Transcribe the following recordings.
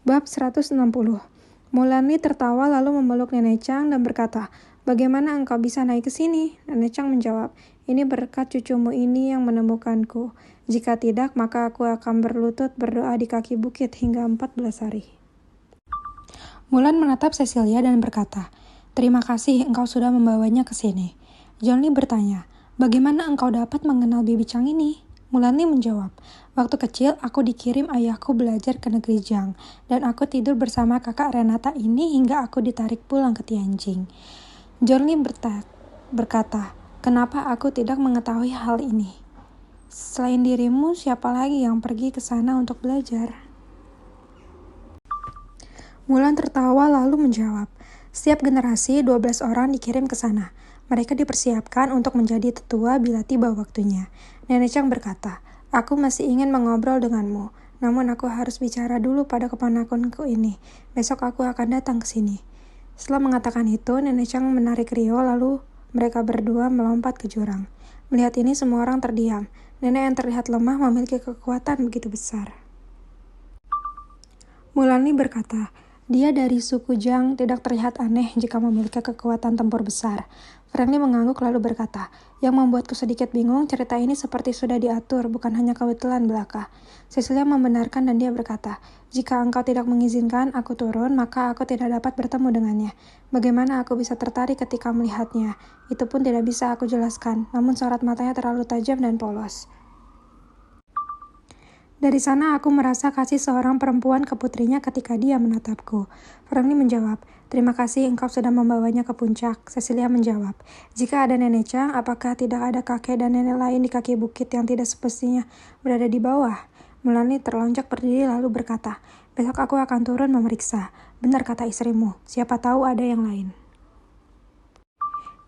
Bab 160. Mulani tertawa lalu memeluk Nenek Chang dan berkata, "Bagaimana engkau bisa naik ke sini?" Nenek Chang menjawab, "Ini berkat cucumu ini yang menemukanku. Jika tidak, maka aku akan berlutut berdoa di kaki bukit hingga 14 hari." Mulan menatap Cecilia dan berkata, "Terima kasih engkau sudah membawanya ke sini." John Lee bertanya, "Bagaimana engkau dapat mengenal Bibi Chang ini?" Mulani menjawab, "Waktu kecil aku dikirim ayahku belajar ke negeri Jiang, dan aku tidur bersama kakak Renata ini hingga aku ditarik pulang ke Tianjin." John Lee berkata, "Kenapa aku tidak mengetahui hal ini? Selain dirimu, siapa lagi yang pergi ke sana untuk belajar?" Mulan tertawa lalu menjawab, "Setiap generasi 12 orang dikirim ke sana. Mereka dipersiapkan untuk menjadi tetua bila tiba waktunya." Nenek Chang berkata, "Aku masih ingin mengobrol denganmu, namun aku harus bicara dulu pada keponakanku ini. Besok aku akan datang ke sini." Setelah mengatakan itu, Nenek Chang menarik Rio lalu mereka berdua melompat ke jurang. Melihat ini semua orang terdiam. Nenek yang terlihat lemah memiliki kekuatan begitu besar. Mulani berkata, "Dia dari suku Jiang tidak terlihat aneh jika memiliki kekuatan tempur besar." Friendly mengangguk lalu berkata, "Yang membuatku sedikit bingung, cerita ini seperti sudah diatur, bukan hanya kebetulan belaka." Cecilia membenarkan dan dia berkata, "Jika engkau tidak mengizinkan aku turun, maka aku tidak dapat bertemu dengannya. Bagaimana aku bisa tertarik ketika melihatnya? Itu pun tidak bisa aku jelaskan, namun sorot matanya terlalu tajam dan polos. Dari sana aku merasa kasih seorang perempuan ke putrinya ketika dia menatapku." Friendly menjawab, "Terima kasih engkau sudah membawanya ke puncak." Cecilia menjawab, "Jika ada Nenek Chang, apakah tidak ada kakek dan nenek lain di kaki bukit yang tidak semestinya berada di bawah?" Mulani terlonjak berdiri lalu berkata, "Besok aku akan turun memeriksa. Benar kata istrimu, siapa tahu ada yang lain."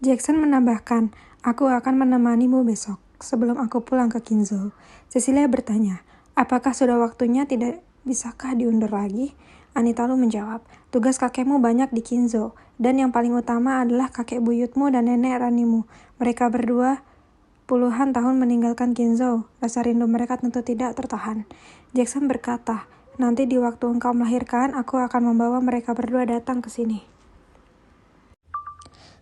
Jackson menambahkan, "Aku akan menemanimu besok, sebelum aku pulang ke Qinzhou." Cecilia bertanya, "Apakah sudah waktunya, tidak bisakah diundur lagi?" Anita Lu menjawab, "Tugas kakekmu banyak di Qinzhou, dan yang paling utama adalah kakek buyutmu dan nenek ranimu. Mereka berdua puluhan tahun meninggalkan Qinzhou. Rasa rindu mereka tentu tidak tertahan." Jackson berkata, "Nanti di waktu engkau melahirkan, aku akan membawa mereka berdua datang ke sini."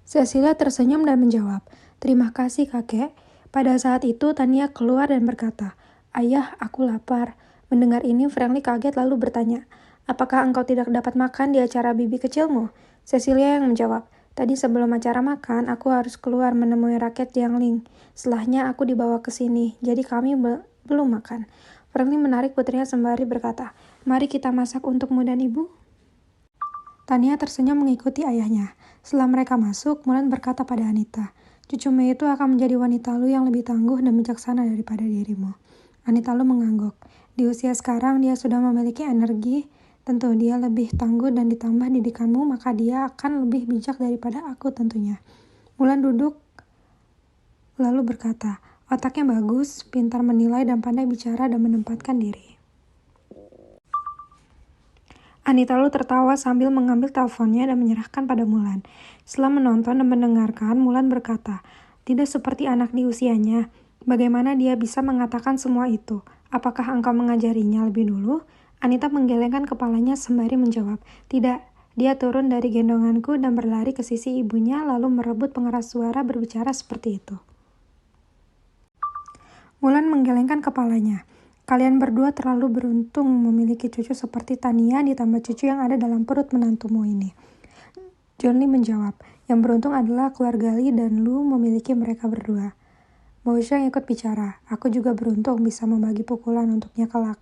Cecilia tersenyum dan menjawab, "Terima kasih kakek." Pada saat itu Tania keluar dan berkata, "Ayah, aku lapar." Mendengar ini Friendly kaget lalu bertanya, "Apakah engkau tidak dapat makan di acara bibi kecilmu?" Cecilia yang menjawab, "Tadi sebelum acara makan, aku harus keluar menemui rakyat Jiangling. Setelahnya aku dibawa ke sini, jadi kami belum makan." Friendly menarik putrinya sembari berkata, "Mari kita masak untukmu dan ibu." Tania tersenyum mengikuti ayahnya. Setelah mereka masuk, Mulan berkata pada Anita, "Cucumu itu akan menjadi wanita Lu yang lebih tangguh dan bijaksana daripada dirimu." Anita Lu mengangguk. Di usia sekarang dia sudah memiliki energi. Tentu dia lebih tangguh dan ditambah didikanmu, maka dia akan lebih bijak daripada aku tentunya. Mulan duduk lalu berkata, "Otaknya bagus, pintar menilai dan pandai bicara dan menempatkan diri." Anita Lu tertawa sambil mengambil teleponnya dan menyerahkan pada Mulan. Setelah menonton dan mendengarkan, Mulan berkata, "Tidak seperti anak di usianya. Bagaimana dia bisa mengatakan semua itu? Apakah engkau mengajarinya lebih dulu?" Anita menggelengkan kepalanya sembari menjawab, "Tidak." Dia turun dari gendonganku dan berlari ke sisi ibunya lalu merebut pengeras suara berbicara seperti itu. Mulan menggelengkan kepalanya. "Kalian berdua terlalu beruntung memiliki cucu seperti Tania ditambah cucu yang ada dalam perut menantumu ini." John Lee menjawab, "Yang beruntung adalah keluarga Lee dan Lu memiliki mereka berdua." Bao Xiang ikut bicara, "Aku juga beruntung bisa membagi pukulan untuknya kelak."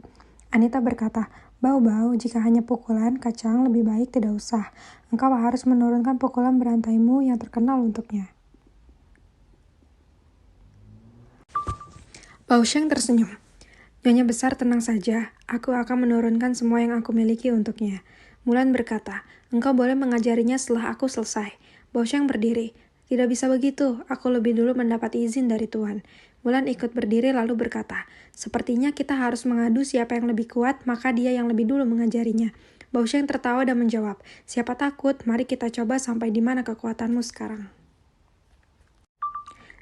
Anita berkata, "Bao, jika hanya pukulan, kacang lebih baik tidak usah. Engkau harus menurunkan pukulan berantaimu yang terkenal untuknya." Bao Xiang tersenyum. "Nyonya besar tenang saja, aku akan menurunkan semua yang aku miliki untuknya." Mulan berkata, "Engkau boleh mengajarinya setelah aku selesai." Bao Xiang berdiri, "Tidak bisa begitu, aku lebih dulu mendapat izin dari Tuan." Mulan ikut berdiri lalu berkata, "Sepertinya kita harus mengadu siapa yang lebih kuat, maka dia yang lebih dulu mengajarinya." Bao Xiang tertawa dan menjawab, "Siapa takut, mari kita coba sampai di mana kekuatanmu sekarang."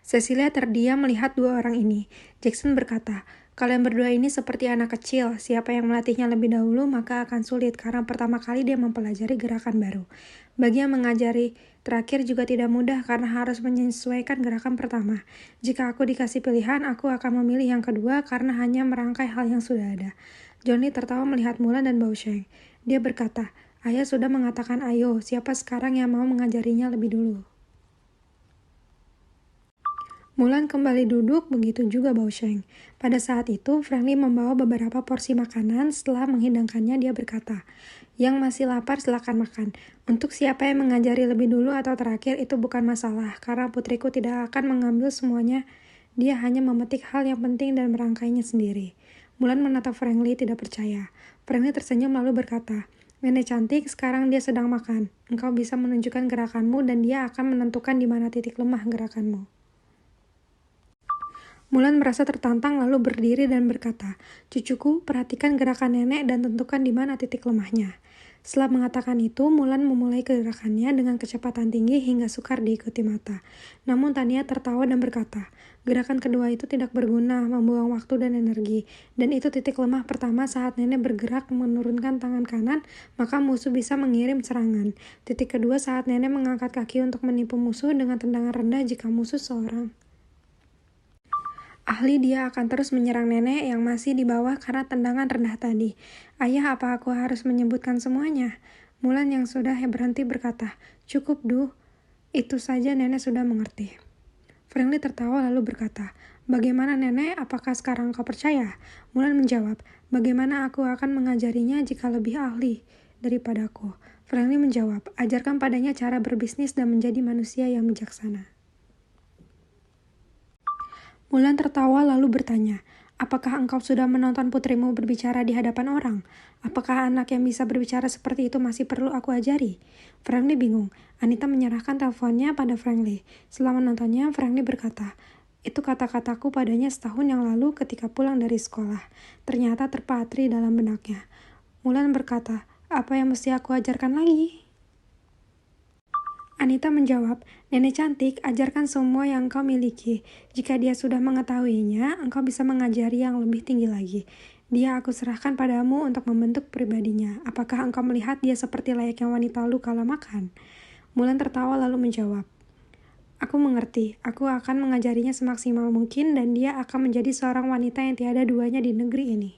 Cecilia terdiam melihat dua orang ini. Jackson berkata, Kalian berdua ini seperti anak kecil. Siapa yang melatihnya lebih dahulu maka akan sulit karena pertama kali dia mempelajari gerakan baru. Bagi yang mengajari terakhir juga tidak mudah karena harus menyesuaikan gerakan pertama. Jika aku dikasih pilihan, aku akan memilih yang kedua karena hanya merangkai hal yang sudah ada. Johnny tertawa melihat Mulan dan Baosheng. Dia berkata, ayah sudah mengatakan ayo, siapa sekarang yang mau mengajarinya lebih dulu? Mulan kembali duduk, begitu juga Baosheng. Pada saat itu, Friendly membawa beberapa porsi makanan. Setelah menghidangkannya, dia berkata, yang masih lapar silakan makan. Untuk siapa yang mengajari lebih dulu atau terakhir itu bukan masalah, karena putriku tidak akan mengambil semuanya. Dia hanya memetik hal yang penting dan merangkainya sendiri. Mulan menatap Friendly tidak percaya. Friendly tersenyum lalu berkata, Nenek cantik, sekarang dia sedang makan. Engkau bisa menunjukkan gerakanmu dan dia akan menentukan di mana titik lemah gerakanmu. Mulan merasa tertantang lalu berdiri dan berkata, cucuku, perhatikan gerakan nenek dan tentukan di mana titik lemahnya. Setelah mengatakan itu, Mulan memulai gerakannya dengan kecepatan tinggi hingga sukar diikuti mata. Namun Tania tertawa dan berkata, gerakan kedua itu tidak berguna, membuang waktu dan energi. Dan itu titik lemah pertama saat nenek bergerak menurunkan tangan kanan, maka musuh bisa mengirim serangan. Titik kedua saat nenek mengangkat kaki untuk menipu musuh dengan tendangan rendah jika musuh seorang ahli, dia akan terus menyerang nenek yang masih di bawah karena tendangan rendah tadi. Ayah, apa aku harus menyebutkan semuanya? Mulan yang sudah berhenti berkata, cukup Du, itu saja nenek sudah mengerti. Friendly tertawa lalu berkata, bagaimana nenek, apakah sekarang kau percaya? Mulan menjawab, bagaimana aku akan mengajarinya jika lebih ahli daripadaku? Friendly menjawab, ajarkan padanya cara berbisnis dan menjadi manusia yang bijaksana. Mulan tertawa lalu bertanya, apakah engkau sudah menonton putrimu berbicara di hadapan orang? Apakah anak yang bisa berbicara seperti itu masih perlu aku ajari? Friendly bingung. Anita menyerahkan teleponnya pada Friendly. Setelah menontonnya, Friendly berkata, itu kata-kataku padanya setahun yang lalu ketika pulang dari sekolah. Ternyata terpatri dalam benaknya. Mulan berkata, apa yang mesti aku ajarkan lagi? Anita menjawab, nenek cantik, ajarkan semua yang engkau miliki. Jika dia sudah mengetahuinya, engkau bisa mengajari yang lebih tinggi lagi. Dia aku serahkan padamu untuk membentuk pribadinya. Apakah engkau melihat dia seperti layaknya wanita lu kala makan? Mulan tertawa lalu menjawab, aku mengerti, aku akan mengajarinya semaksimal mungkin dan dia akan menjadi seorang wanita yang tiada duanya di negeri ini.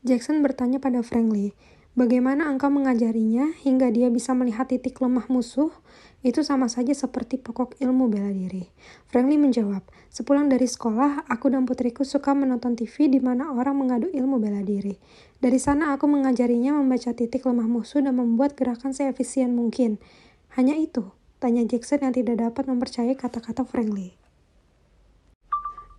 Jackson bertanya pada Friendly, bagaimana engkau mengajarinya hingga dia bisa melihat titik lemah musuh? Itu sama saja seperti pokok ilmu bela diri. Friendly menjawab, sepulang dari sekolah, aku dan putriku suka menonton TV di mana orang mengadu ilmu bela diri. Dari sana aku mengajarinya membaca titik lemah musuh dan membuat gerakan seefisien mungkin. Hanya itu, tanya Jackson yang tidak dapat mempercayai kata-kata Friendly.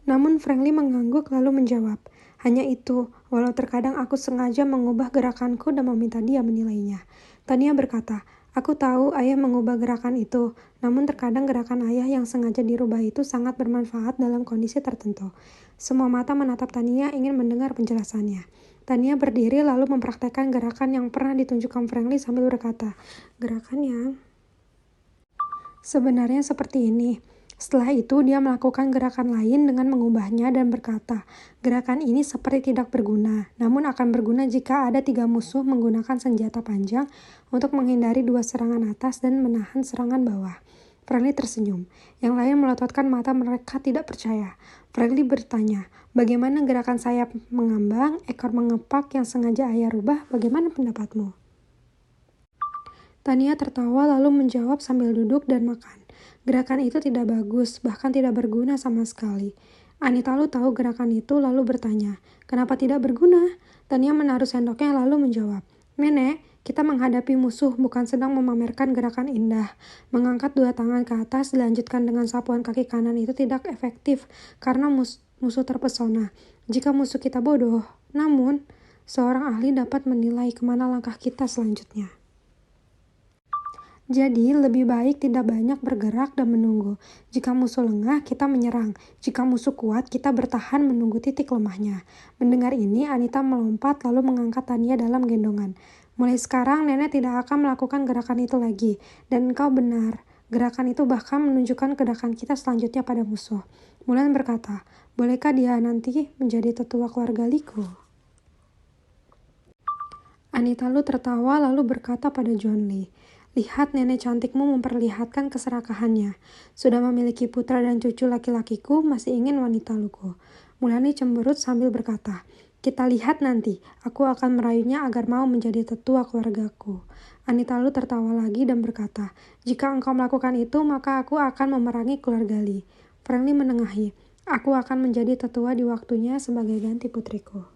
Namun Friendly mengangguk lalu menjawab, hanya itu, walau terkadang aku sengaja mengubah gerakanku dan meminta dia menilainya. Tania berkata, aku tahu ayah mengubah gerakan itu, namun terkadang gerakan ayah yang sengaja dirubah itu sangat bermanfaat dalam kondisi tertentu. Semua mata menatap Tania ingin mendengar penjelasannya. Tania berdiri lalu mempraktekkan gerakan yang pernah ditunjukkan Friendly sambil berkata, gerakan yang sebenarnya seperti ini. Setelah itu, dia melakukan gerakan lain dengan mengubahnya dan berkata, gerakan ini seperti tidak berguna, namun akan berguna jika ada 3 musuh menggunakan senjata panjang untuk menghindari 2 serangan atas dan menahan serangan bawah. Friendly tersenyum. Yang lain melototkan mata, mereka tidak percaya. Friendly bertanya, bagaimana gerakan sayap mengambang, ekor mengepak yang sengaja ayah rubah, bagaimana pendapatmu? Tania tertawa lalu menjawab sambil duduk dan makan. Gerakan itu tidak bagus, bahkan tidak berguna sama sekali. Anita lalu tahu gerakan itu lalu bertanya, kenapa tidak berguna? Tania menaruh sendoknya lalu menjawab, nenek, kita menghadapi musuh bukan sedang memamerkan gerakan indah. Mengangkat 2 tangan ke atas dilanjutkan dengan sapuan kaki kanan itu tidak efektif karena musuh terpesona. Jika musuh kita bodoh, namun seorang ahli dapat menilai kemana langkah kita selanjutnya. Jadi, lebih baik tidak banyak bergerak dan menunggu. Jika musuh lengah, kita menyerang. Jika musuh kuat, kita bertahan menunggu titik lemahnya. Mendengar ini, Anita melompat lalu mengangkat Tania dalam gendongan. Mulai sekarang, nenek tidak akan melakukan gerakan itu lagi. Dan engkau benar. Gerakan itu bahkan menunjukkan gerakan kita selanjutnya pada musuh. Mulan berkata, bolehkah dia nanti menjadi tetua keluarga Liku? Anita Lu tertawa lalu berkata pada John Lee, lihat nenek cantikmu memperlihatkan keserakahannya. Sudah memiliki putra dan cucu laki-lakiku, masih ingin wanita Luku. Mulani cemberut sambil berkata, kita lihat nanti, aku akan merayunya agar mau menjadi tetua keluargaku. Anita Lu tertawa lagi dan berkata, jika engkau melakukan itu, maka aku akan memerangi keluarga Lee. Frank Lee menengahi, aku akan menjadi tetua di waktunya sebagai ganti putriku.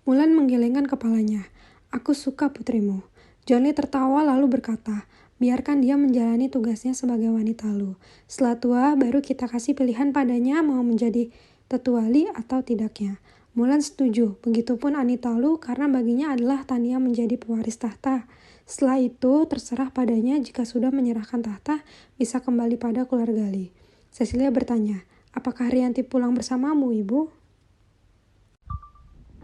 Mulan menggelengkan kepalanya. Aku suka putrimu. John Lee tertawa lalu berkata, biarkan dia menjalani tugasnya sebagai wanita Lu. Setelah tua, baru kita kasih pilihan padanya mau menjadi tetua Lee atau tidaknya. Mulan setuju, begitupun Anita Lu karena baginya adalah Tania menjadi pewaris tahta. Setelah itu, terserah padanya jika sudah menyerahkan tahta, bisa kembali pada keluarga Lee. Cecilia bertanya, apakah Rianti pulang bersamamu, Ibu?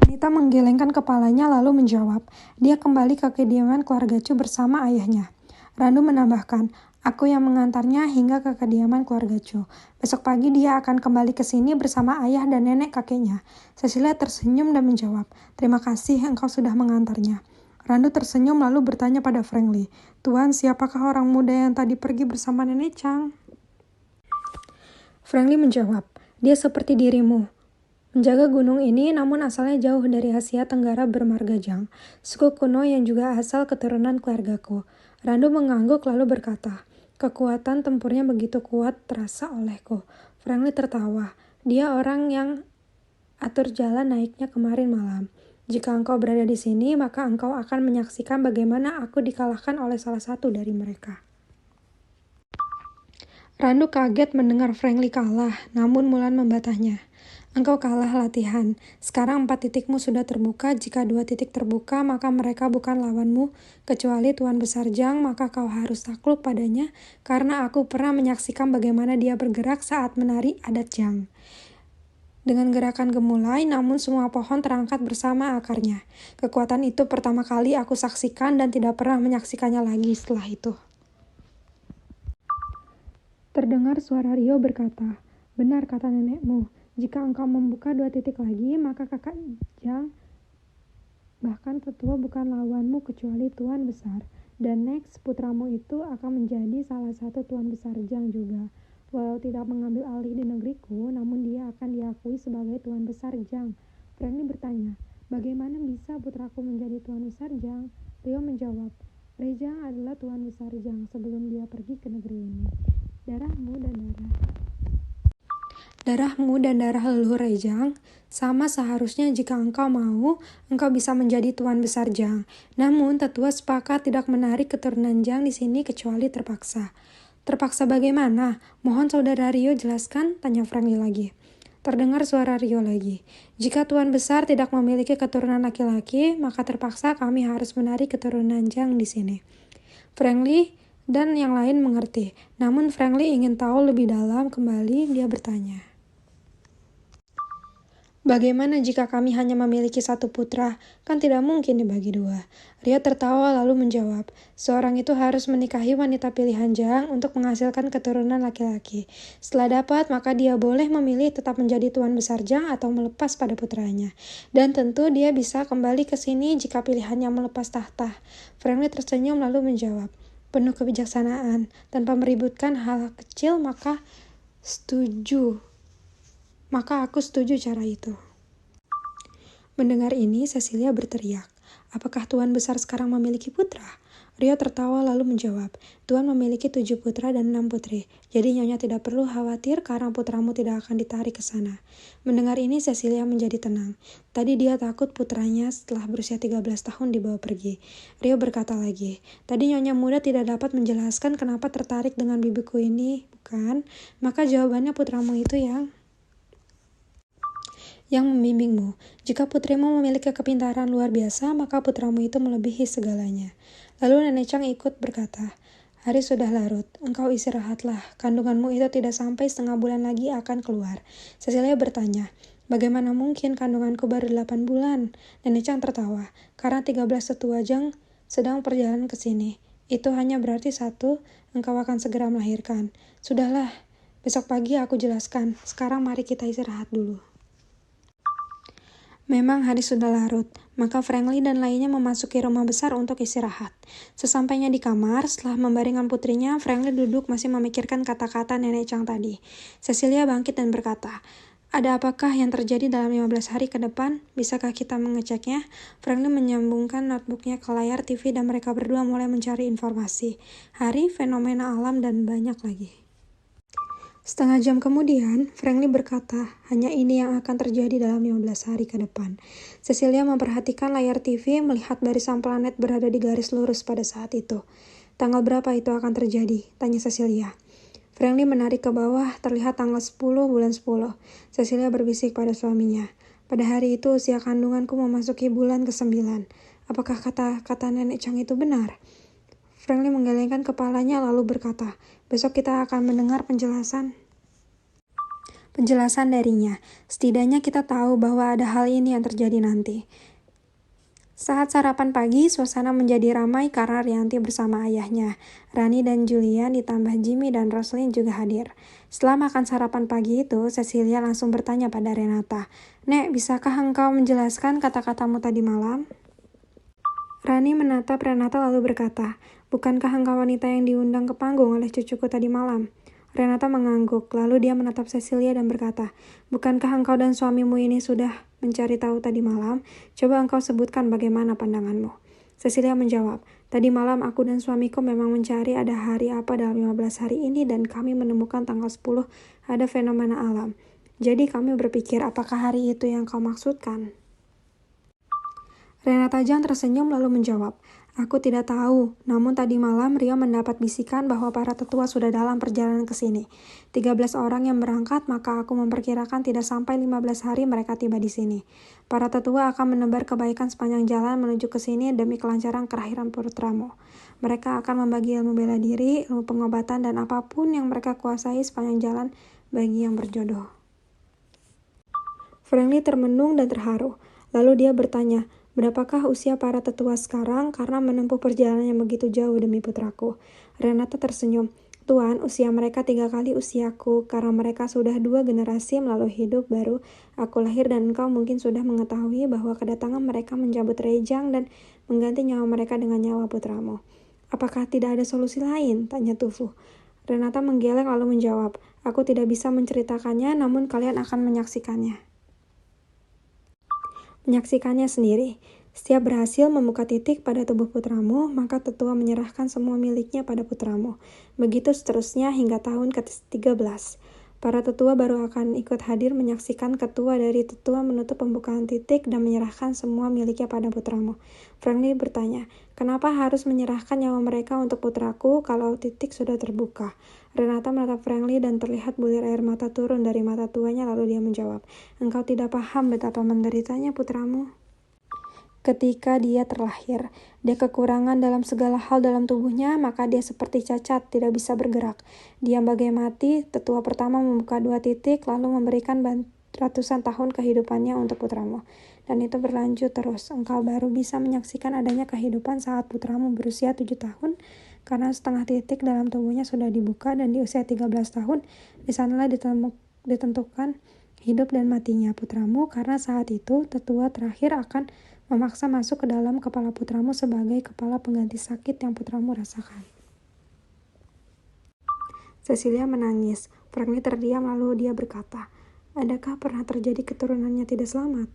Anita menggelengkan kepalanya lalu menjawab, dia kembali ke kediaman keluarga Chu bersama ayahnya. Randu menambahkan, aku yang mengantarnya hingga ke kediaman keluarga Chu. Besok pagi dia akan kembali ke sini bersama ayah dan nenek kakeknya. Cecilia tersenyum dan menjawab, terima kasih engkau sudah mengantarnya. Randu tersenyum lalu bertanya pada Frank Lee, Tuan, siapakah orang muda yang tadi pergi bersama nenek Chang? Frank Lee menjawab, dia seperti dirimu. Menjaga gunung ini namun asalnya jauh dari Asia Tenggara bermarga Jang, suku kuno yang juga asal keturunan keluargaku. Randu mengangguk lalu berkata, kekuatan tempurnya begitu kuat terasa olehku. Frank Lee tertawa, dia orang yang atur jalan naiknya kemarin malam. Jika engkau berada di sini, maka engkau akan menyaksikan bagaimana aku dikalahkan oleh salah satu dari mereka. Randu kaget mendengar Frank Lee kalah, namun Mulan membatahnya. Engkau kalah latihan. Sekarang 4 titikmu sudah terbuka. Jika 2 titik terbuka, maka mereka bukan lawanmu. Kecuali Tuan Besar Jang, maka kau harus takluk padanya, karena aku pernah menyaksikan bagaimana dia bergerak saat menari adat Jang. Dengan gerakan gemulai, namun semua pohon terangkat bersama akarnya. Kekuatan itu pertama kali aku saksikan dan tidak pernah menyaksikannya lagi setelah itu. Terdengar suara Rio berkata, benar kata nenekmu. Jika engkau membuka 2 titik lagi, maka kakak Jang, bahkan tetua bukan lawanmu kecuali Tuan Besar. Dan next, putramu itu akan menjadi salah satu Tuan Besar Jang juga. Walau tidak mengambil alih di negeriku, namun dia akan diakui sebagai Tuan Besar Jang. Frank Lee bertanya, bagaimana bisa putraku menjadi Tuan Besar Jang? Rio menjawab, Rejang adalah Tuan Besar Jang sebelum dia pergi ke negeri ini. Darahmu dan darah leluhur Rejang sama seharusnya jika engkau mau, engkau bisa menjadi Tuan Besar Jang. Namun, tetua sepakat tidak menarik keturunan Jang di sini kecuali terpaksa. Terpaksa bagaimana? Mohon saudara Rio jelaskan, tanya Frank Lee lagi. Terdengar suara Rio lagi. Jika Tuan Besar tidak memiliki keturunan laki-laki, maka terpaksa kami harus menarik keturunan Jang di sini. Frank Lee dan yang lain mengerti. Namun Frank Lee ingin tahu lebih dalam kembali, dia bertanya. Bagaimana jika kami hanya memiliki 1 putra? Kan tidak mungkin dibagi 2. Rio tertawa lalu menjawab, seorang itu harus menikahi wanita pilihan Jang untuk menghasilkan keturunan laki-laki. Setelah dapat, maka dia boleh memilih tetap menjadi Tuan Besar Jang atau melepas pada putranya. Dan tentu dia bisa kembali ke sini jika pilihannya melepas tahta. Frank Lee tersenyum lalu menjawab, penuh kebijaksanaan, tanpa meributkan hal kecil, maka aku setuju cara itu. Mendengar ini, Cecilia berteriak, apakah Tuan Besar sekarang memiliki putra? Rio tertawa lalu menjawab, Tuan memiliki 7 putra dan 6 putri, jadi Nyonya tidak perlu khawatir karena putramu tidak akan ditarik ke sana. Mendengar ini, Cecilia menjadi tenang. Tadi dia takut putranya setelah berusia 13 tahun dibawa pergi. Rio berkata lagi, tadi Nyonya muda tidak dapat menjelaskan kenapa tertarik dengan bibiku ini, bukan? Maka jawabannya putramu itu yang membimbingmu. Jika putrimu memiliki kepintaran luar biasa, maka putramu itu melebihi segalanya. Lalu Nenek Chang ikut berkata, hari sudah larut, engkau istirahatlah, kandunganmu itu tidak sampai setengah bulan lagi akan keluar. Cecilia bertanya, bagaimana mungkin kandunganku baru 8 bulan? Nenek Chang tertawa, karena 13 tetua Jang sedang perjalanan ke sini. Itu hanya berarti satu, engkau akan segera melahirkan. Sudahlah, besok pagi aku jelaskan. Sekarang mari kita istirahat dulu. Memang hari sudah larut, maka Franklin dan lainnya memasuki rumah besar untuk istirahat. Sesampainya di kamar, setelah membaringkan putrinya, Franklin duduk masih memikirkan kata-kata nenek Chang tadi. Cecilia bangkit dan berkata, "Ada apakah yang terjadi dalam 15 hari ke depan? Bisakah kita mengeceknya?" Franklin menyambungkan notebooknya ke layar TV dan mereka berdua mulai mencari informasi. Hari, fenomena alam, dan banyak lagi. Setengah jam kemudian, Franklin berkata, hanya ini yang akan terjadi dalam 15 hari ke depan. Cecilia memperhatikan layar TV melihat barisan planet berada di garis lurus pada saat itu. Tanggal berapa itu akan terjadi? Tanya Cecilia. Franklin menarik ke bawah, terlihat tanggal 10 bulan 10. Cecilia berbisik pada suaminya. Pada hari itu usia kandunganku memasuki bulan ke-9. Apakah kata-kata nenek Chang itu benar? Franklin menggelengkan kepalanya lalu berkata, besok kita akan mendengar penjelasan darinya. Setidaknya kita tahu bahwa ada hal ini yang terjadi nanti. Saat sarapan pagi, suasana menjadi ramai karena Rianti bersama ayahnya. Rani dan Julian ditambah Jimmy dan Roslyn juga hadir. Setelah makan sarapan pagi itu, Cecilia langsung bertanya pada Renata, "Nek, bisakah engkau menjelaskan kata-katamu tadi malam?" Rani menatap Renata lalu berkata, "Bukankah engkau wanita yang diundang ke panggung oleh cucuku tadi malam?" Renata mengangguk, lalu dia menatap Cecilia dan berkata, "Bukankah engkau dan suamimu ini sudah mencari tahu tadi malam? Coba engkau sebutkan bagaimana pandanganmu." Cecilia menjawab, "Tadi malam aku dan suamiku memang mencari ada hari apa dalam 15 hari ini dan kami menemukan tanggal 10 ada fenomena alam. Jadi kami berpikir apakah hari itu yang kau maksudkan?" Renata Chang tersenyum lalu menjawab, "Aku tidak tahu, namun tadi malam Rio mendapat bisikan bahwa para tetua sudah dalam perjalanan ke sini. 13 orang yang berangkat, maka aku memperkirakan tidak sampai 15 hari mereka tiba di sini. Para tetua akan menebar kebaikan sepanjang jalan menuju ke sini demi kelancaran kelahiran putramu. Mereka akan membagi ilmu bela diri, ilmu pengobatan, dan apapun yang mereka kuasai sepanjang jalan bagi yang berjodoh." Franklin termenung dan terharu. Lalu dia bertanya, "Berapakah usia para tetua sekarang karena menempuh perjalanan yang begitu jauh demi putraku?" Renata tersenyum. "Tuan, usia mereka 3 kali usiaku karena mereka sudah 2 generasi melalui hidup baru. Aku lahir dan engkau mungkin sudah mengetahui bahwa kedatangan mereka mencabut rejang dan mengganti nyawa mereka dengan nyawa putramu." "Apakah tidak ada solusi lain?" tanya Tufu. Renata menggeleng lalu menjawab, "Aku tidak bisa menceritakannya, namun kalian akan menyaksikannya sendiri. Setiap berhasil membuka titik pada tubuh putramu, maka tetua menyerahkan semua miliknya pada putramu. Begitu seterusnya hingga tahun ke-13. Para tetua baru akan ikut hadir menyaksikan ketua dari tetua menutup pembukaan titik dan menyerahkan semua miliknya pada putramu." Franklin bertanya, "Kenapa harus menyerahkan nyawa mereka untuk putraku kalau titik sudah terbuka?" Renata menatap Franklin dan terlihat bulir air mata turun dari mata tuanya lalu dia menjawab, "Engkau tidak paham betapa menderitanya putramu. Ketika dia terlahir, dia kekurangan dalam segala hal dalam tubuhnya, maka dia seperti cacat, tidak bisa bergerak. Diam bagai mati, tetua pertama membuka 2 titik, lalu memberikan ratusan tahun kehidupannya untuk putramu. Dan itu berlanjut terus. Engkau baru bisa menyaksikan adanya kehidupan saat putramu berusia 7 tahun, karena setengah titik dalam tubuhnya sudah dibuka dan di usia 13 tahun, di sanalah ditentukan hidup dan matinya putramu, karena saat itu tetua terakhir akan memaksa masuk ke dalam kepala putramu sebagai kepala pengganti sakit yang putramu rasakan." Cecilia menangis. Franklin terdiam lalu dia berkata, "Adakah pernah terjadi keturunannya tidak selamat?"